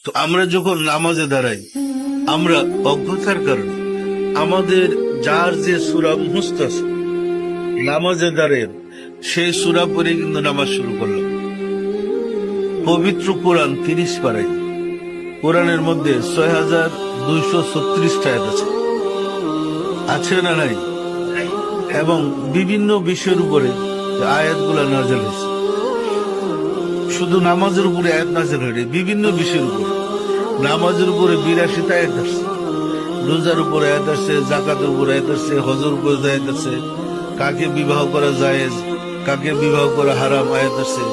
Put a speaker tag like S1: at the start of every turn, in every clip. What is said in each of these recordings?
S1: তো আমরা যখন নামাজে দাঁড়াই, আমরা অজ্ঞতার কারণে আমাদের যার যে সূরা মুখস্থ আছে, নামাজে দাঁড়িয়ে সেই সূরা পড়ে কিন্তু নামাজ শুরু করলাম। পবিত্র কোরআন 30 পারাই, কোরআনের মধ্যে 6236 আয়াত আছে, আছে না নাই? এবং বিভিন্ন বিষয়ের উপরে আয়াতগুলা নাযিল হয়েছে। শুধু নামাজের উপরে আয়াত নাযিল হয়নি, বিভিন্ন বিষয়ের উপরে। নামাজের উপরে 82টা আয়াত আসছে, রোজার উপরে আয়াত আসছে, যাকাতের উপরে আয়াত আসছে, হজের উপরে আয়াত আছে, কাকে বিবাহ করা জায়েজ, কাকে বিবাহ করা হারাম আয়াত আছে,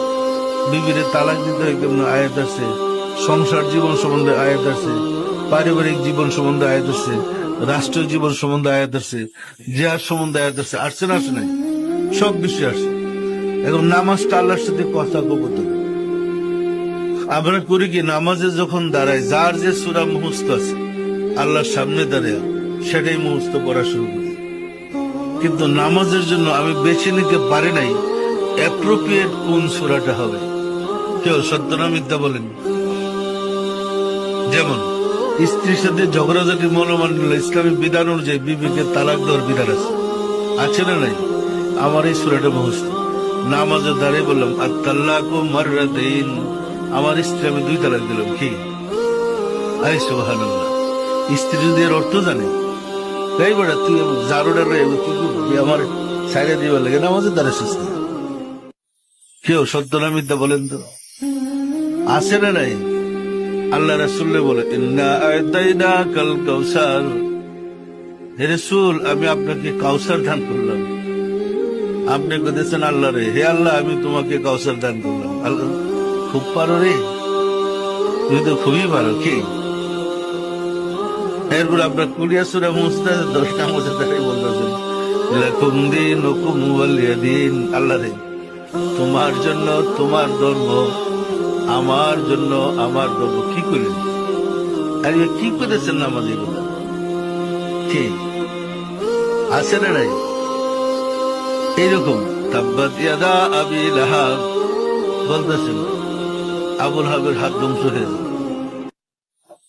S1: বিবিরে তালাক দিতে হয় কেমন আয়াত আছে, সংসার জীবন সম্বন্ধে আয়াত আছে, পারিবারিক জীবন সম্বন্ধে আয়াত আছে, রাষ্ট্রীয় জীবন সম্বন্ধে আয়াত আছে, জিহাদ সম্বন্ধে আয়াত আছে। আসছে না, আসে নাই? সব বিষয় আসছে। এখন নামাজটা আল্লাহর সাথে কথা কবুতর আমরা করি কি, নামাজে যখন দাঁড়াই যার যে সূরা মুখস্থ আছে আল্লাহর সামনে দাঁড়িয়ে সেটাই মুখস্থ পড়া শুরু করি। কিন্তু নামাজের জন্য আমি বেছে নিতে পারি নাই অ্যাপ্রোপ্রিয়েট কোন সূরাটা হবে। কেউ সত্য না মিথ্যা বলেন? যেমন স্ত্রীর সাথে ঝগড়াঝাটি মনোমান্য ইসলামী বিধান অনুযায়ী বিবিকে তালাক দেওয়ার বিধান আছে না নাই? আমার এই সূরাটা মুখস্থ। নামাজে দাঁড়িয়ে বললাম আত-তাল্লাকু মাররাতাইন, আমার স্ত্রী আমি 2 তালাক দিলাম। কি আই সুবহানাল্লাহ! স্ত্রী যদি এর অর্থ জানে, তাই বড় তুই জারোডা রে তুই আমার ছাইড়ে দিবার লাগে নামাজে দাঁড়াইছিস না। কেউ সত্য না মিথ্যা বলেন তো? আছে না নাই? আল্লাহ রাসূল বলে ইন্না আ'তাইনাকাল কাউসার, হে রাসূল আমি আপনাকে কাউসার দান করলাম। আপনি বলেছেন আল্লাহ রে, হে আল্লাহ আমি তোমাকে কাউসার দান করলাম। আল্লাহ খুব পারো রে, তুমি তো খুবই পারো। কি এরপর আপনার কুলিয়া সূরা মুস্তাহ 10টা মধ্যে দাঁড়িয়ে বলতেছেন লাকুম দীনুকুম ওয়ালিয়া দীন। আল্লাহ রে তোমার জন্য তোমার ধর্ম, আমার জন্য আমার ধর্ম। কি করলেন? আর কি করেছেন নামাজে গুলো? কি আছে না নাই? এইরকম তাব্বাত ইয়াদা আবি লাহাব বলতেছেন আবুল হাবের হাত ধ্বংস হয়ে যায়।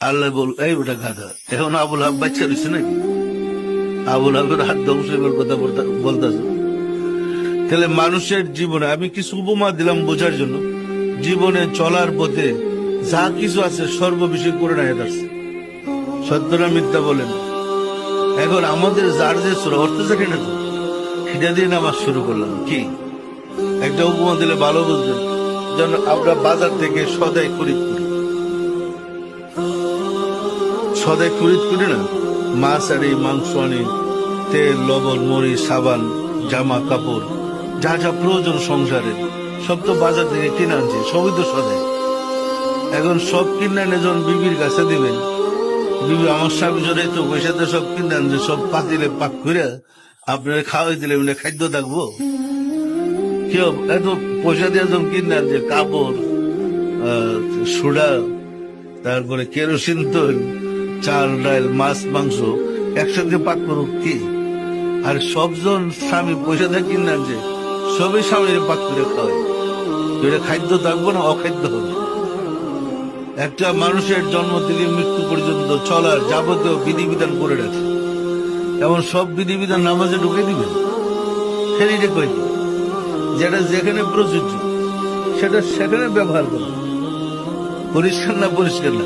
S1: আল্লাহ বল এই ওটা গাধা, এখন আবুল হাব বাচ্চা রয়েছে নাকি? আবুল হাবের হাত ধ্বংস হবার কথা বলতেছে। তাহলে মানুষের জীবনে আমি কিছু উপমা দিলাম বোঝার জন্য। জীবনে চলার পথে যা কিছু আছে সর্ববিষয় করে না আসছে। সত্য না মিথ্যা বলেন? এখন আমাদের যার যে অর্থ জানি না তো, সেটা দিয়ে নামাজ শুরু করলাম। কি একটা উপমা দিলে ভালো বুঝবেন। যেন আমরা বাজার থেকে সদাই খরিদ করি না, মাছ আনি, মাংস আনি, তেল, লবণ, মরিচ, সাবান, জামা কাপড়, যা যা প্রয়োজন সংসারে সব তো বাজার থেকে কিনে আনছে, সবই তো সদাই। এখন সব কিনে আনে যখন বিবির কাছে দিবেন, বিবি আমার স্বামী জোরে তো পয়সাতে সব কিনে আনছে, সব পাতিলে পাক করে আপনারা খাওয়াই দিলে খাদ্য থাকবো? কেউ এত পয়সা দিয়ে যখন কিনে আনছে কাপড়, সোডা, তারপরে কেরোসিন তেল, চাল ডাল, মাছ মাংস একসঙ্গে পাক করুক কি? আর সবজন স্বামী পয়সা দিয়ে কিনে আনছে, সবই স্বামীর পাক করে খাওয়ায়। এটা খাদ্য থাকবো না অখাদ্য হবে? একটা মানুষের জন্ম থেকে মৃত্যু পর্যন্ত চলার যাবতীয় বিধিবিধান করে রাখে, এমন সব বিধিবিধান নামাজে ঢুকে দিবেন? সেটা কই যেটা যেখানে প্রযোজ্য সেটা সেখানে ব্যবহার করবে। পরিষ্কার না পরিষ্কার না?